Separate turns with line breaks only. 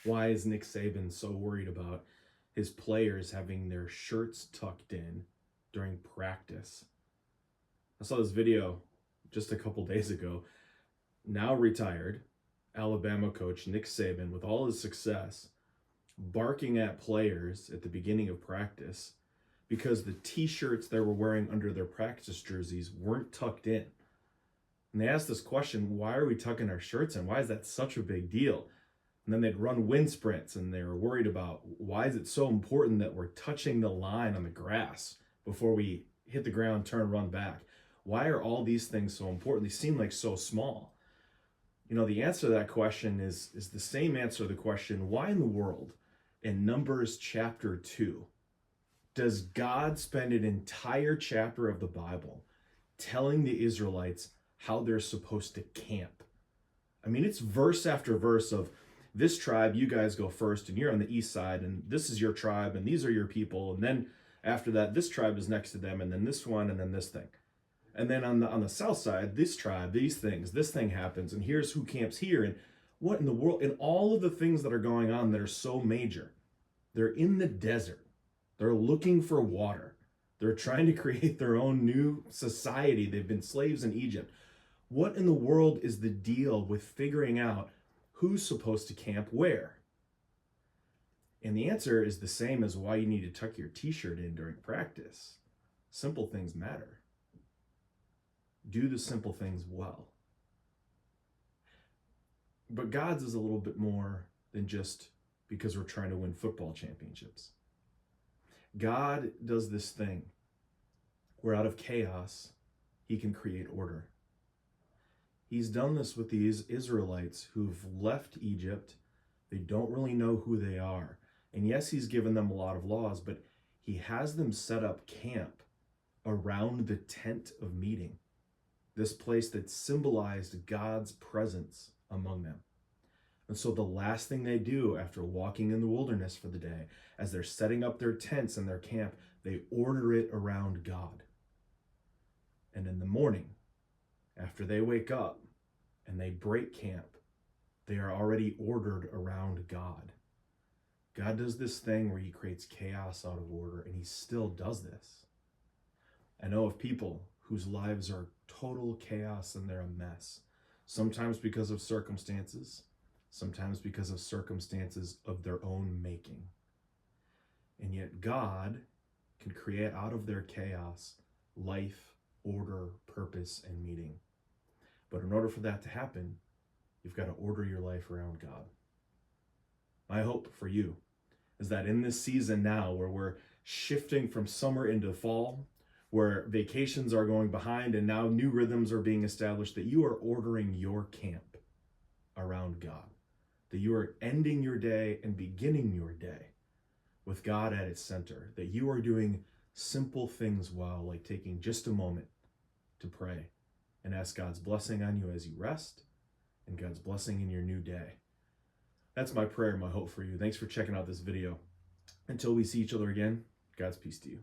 Why is Nick Saban so worried about his players having their shirts tucked in during practice? I saw this video just a couple days ago. Now retired Alabama coach Nick Saban, with all his success, barking at players at the beginning of practice because the t-shirts they were wearing under their practice jerseys weren't tucked in. And they asked this question, why are we tucking our shirts in? Why is that such a big deal? And then they'd run wind sprints and they were worried about, why is it so important that we're touching the line on the grass before we hit the ground, turn, run back? Why are all these things so important? They seem like so small. You know, the answer to that question is the same answer to the question, why in the world, in Numbers chapter 2, does God spend an entire chapter of the Bible telling the Israelites how they're supposed to camp? I mean, it's verse after verse of, this tribe, you guys go first, and you're on the east side, and this is your tribe, and these are your people, and then after that, this tribe is next to them, and then this one, and then this thing. And then on the south side, this tribe, these things, this thing happens, and here's who camps here, and what in the world, and all of the things that are going on that are so major. They're in the desert. They're looking for water. They're trying to create their own new society. They've been slaves in Egypt. What in the world is the deal with figuring out who's supposed to camp where? And the answer is the same as why you need to tuck your t-shirt in during practice. Simple things matter. Do the simple things well. But God's is a little bit more than just because we're trying to win football championships. God does this thing where out of chaos, he can create order. He's done this with these Israelites who've left Egypt. They don't really know who they are. And yes, he's given them a lot of laws, but he has them set up camp around the tent of meeting, this place that symbolized God's presence among them. And so the last thing they do after walking in the wilderness for the day, as they're setting up their tents and their camp, they order it around God. And in the morning, after they wake up and they break camp, they are already ordered around God. God does this thing where he creates chaos out of order, and he still does this. I know of people whose lives are total chaos and they're a mess, sometimes because of circumstances, sometimes because of circumstances of their own making. And yet God can create out of their chaos life, order, purpose, and meaning. But in order for that to happen, you've got to order your life around God. My hope for you is that in this season now, where we're shifting from summer into fall, where vacations are going behind and now new rhythms are being established, that you are ordering your camp around God, that you are ending your day and beginning your day with God at its center, that you are doing simple things well, like taking just a moment to pray and ask God's blessing on you as you rest and God's blessing in your new day. That's my prayer, my hope for you. Thanks for checking out this video. Until we see each other again, God's peace to you.